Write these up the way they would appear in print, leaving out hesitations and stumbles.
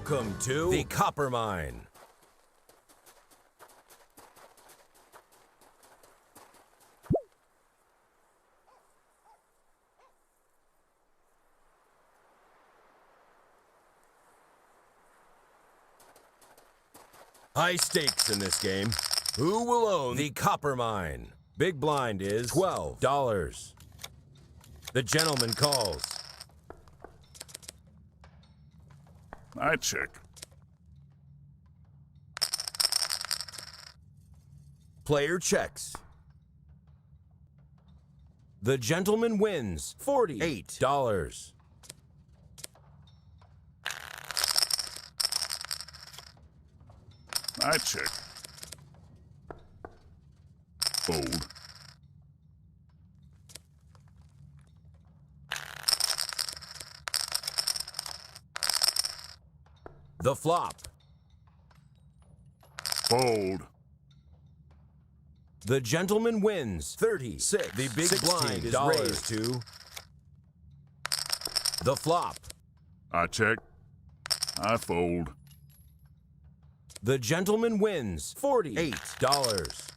Welcome to the copper mine. High stakes in this game. Who will own the copper mine? Big blind is $12. The gentleman calls. I check. Player checks. The gentleman wins $48. I check. Fold. The flop. Fold. The gentleman wins $36. The big blind is raised to the flop. I check. I fold. The gentleman wins $48.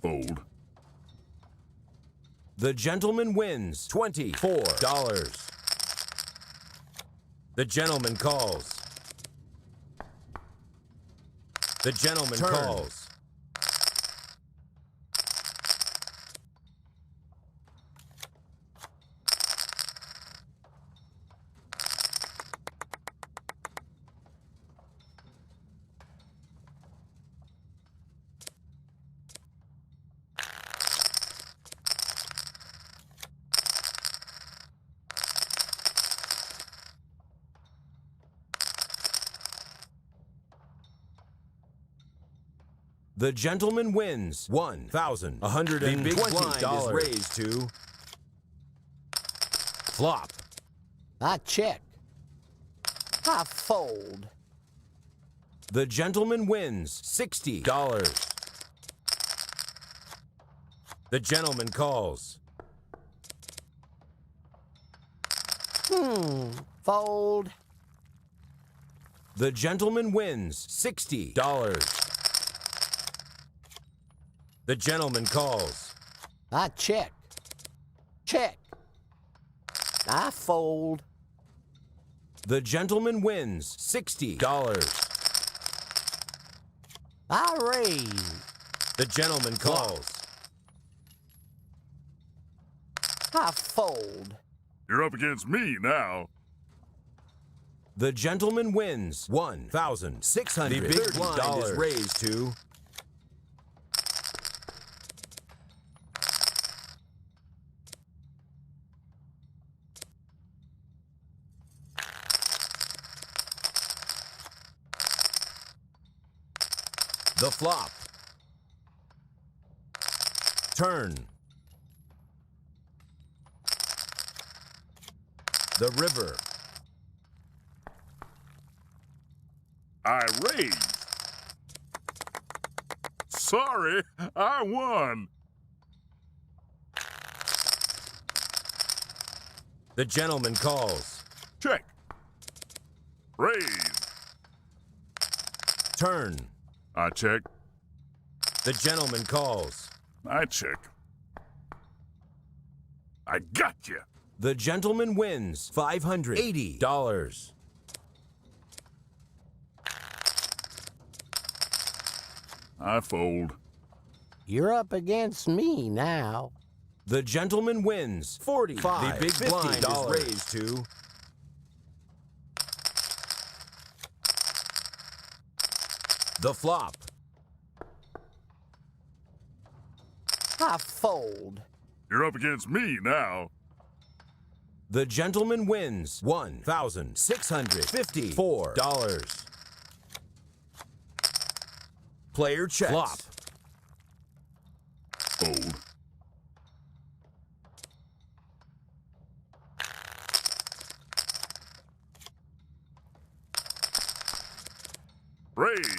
Fold. The gentleman wins $24. The gentleman calls. The gentleman calls. The gentleman wins $1,120. The big blind is raised to flop. I check. I fold. The gentleman wins $60. The gentleman calls. Fold. The gentleman wins $60. The gentleman calls. I check. Check. I fold. The gentleman wins $60. I raise. The gentleman calls. I fold. You're up against me now. The gentleman wins $1,630. The big blind is raised to the flop. Turn. The river. I raise. Sorry, I won. The gentleman calls. Check. Raise. Turn. I check. The gentleman calls. I check. I got you. The gentleman wins $580. I fold. You're up against me now. The gentleman wins $45. The big blind is raised to the flop. I fold. You're up against me now. The gentleman wins $1,654. Player checks. Flop. Fold. Raise.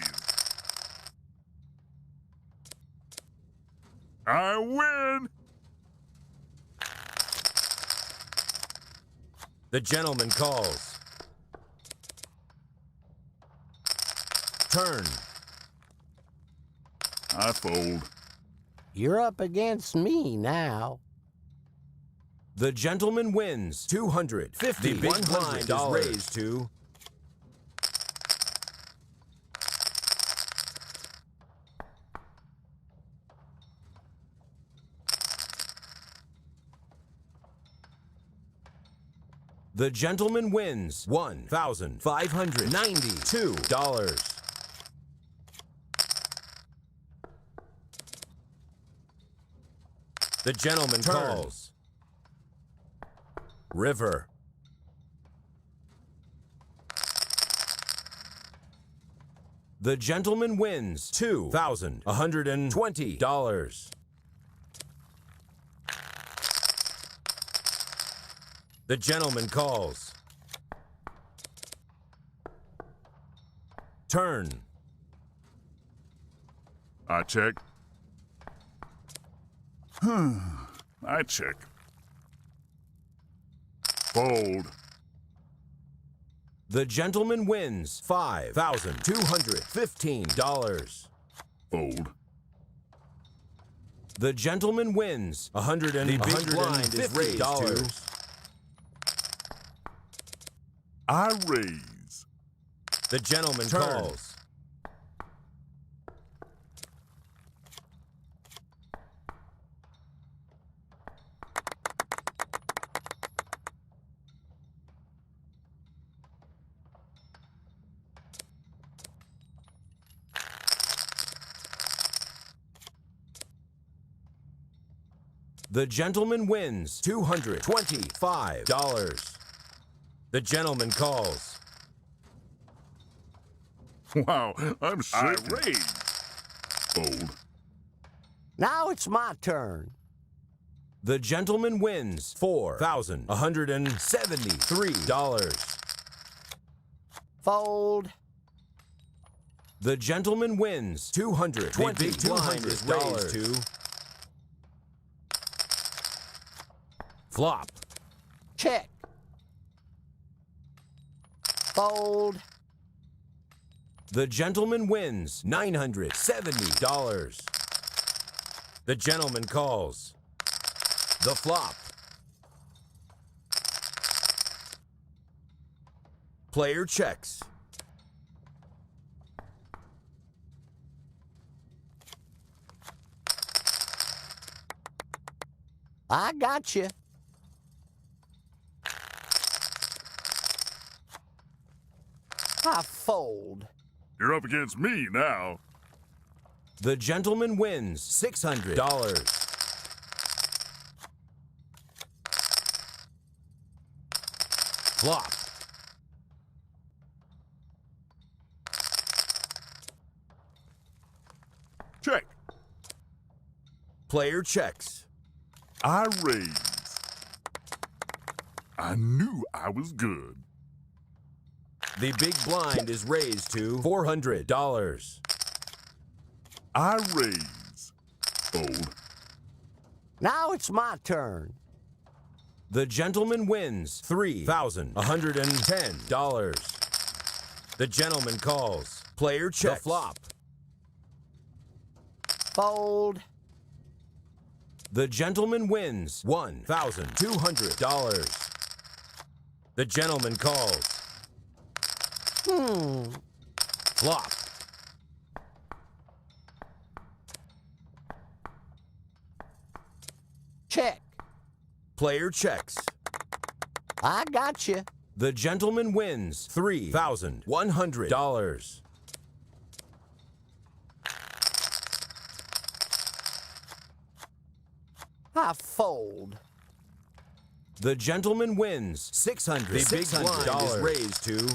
I win. The gentleman calls. Turn. I fold. You're up against me now. The gentleman wins $250. The big blind is raised to The gentleman wins $1,592. The gentleman calls. River. The gentleman wins $2,120. The gentleman calls. Turn. I check. I check. Fold. The gentleman wins $5,215. Fold. The gentleman wins $150. The big blind is raised to I raise. the gentleman calls. The gentleman wins $225. The gentleman calls. Wow, I'm shaking. I raise. Fold. Now it's my turn. The gentleman wins $4,173. Fold. The gentleman wins $220. The big blind is raised to flop. Check. Fold. The gentleman wins $970. The gentleman calls. The flop. Player checks. I got you. I fold. You're up against me now. The gentleman wins $600. Flop. Check. Player checks. I raise. I knew I was good. The big blind is raised to $400. I raise. Fold. Now it's my turn. The gentleman wins $3,110. The gentleman calls. Player checks. The flop. Fold. The gentleman wins $1,200. The gentleman calls. Flop. Check. Player checks. I got you. The gentleman wins $3,100. I fold. The gentleman wins $600. The big blind is raised to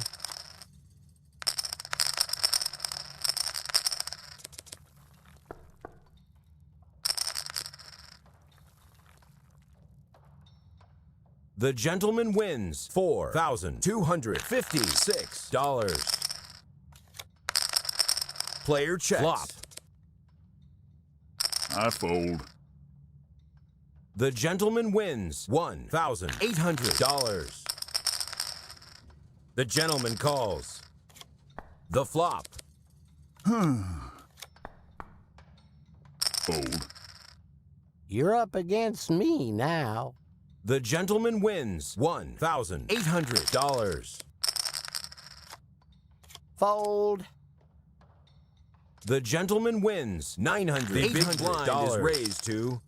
the gentleman wins $4,256. Player checks. Flop. I fold. The gentleman wins $1,800. The gentleman calls. The flop. Fold. You're up against me now. The gentleman wins $1,800. Fold. The gentleman wins $900. The big blind is raised to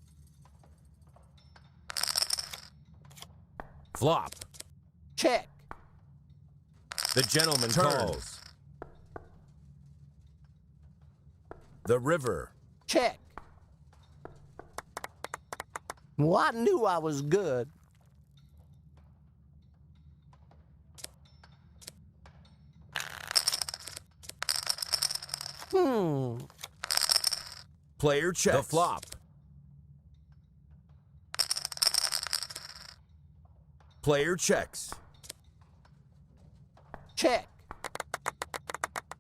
flop. Check. The gentleman calls. The river. Check. Well, I knew I was good. Player checks. The flop. Player checks. Check.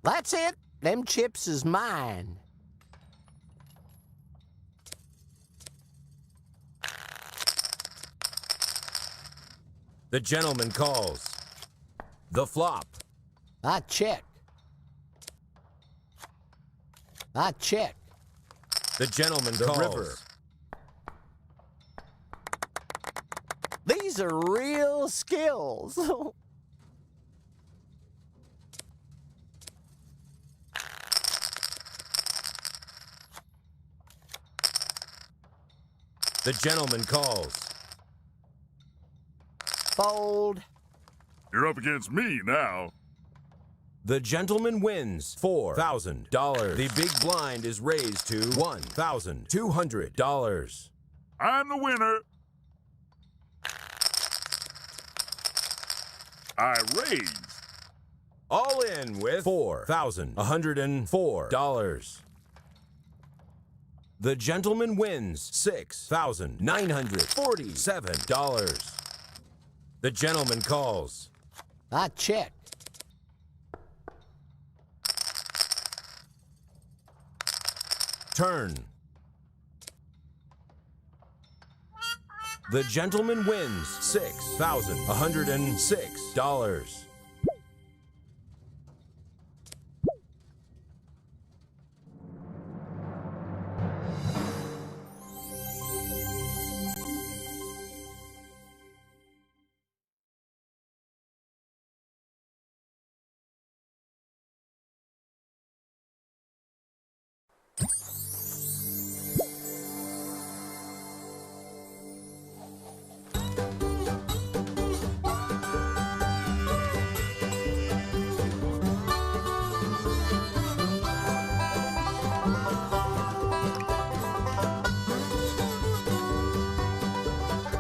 That's it. Them chips is mine. The gentleman calls. The flop. I check. I check. The gentleman calls. River. These are real skills. The gentleman calls. Fold. You're up against me now. The gentleman wins $4,000. The big blind is raised to $1,200. I'm the winner. I raise. All in with $4,104. The gentleman wins $6,947. The gentleman calls. I check. Turn. The gentleman wins $6,106.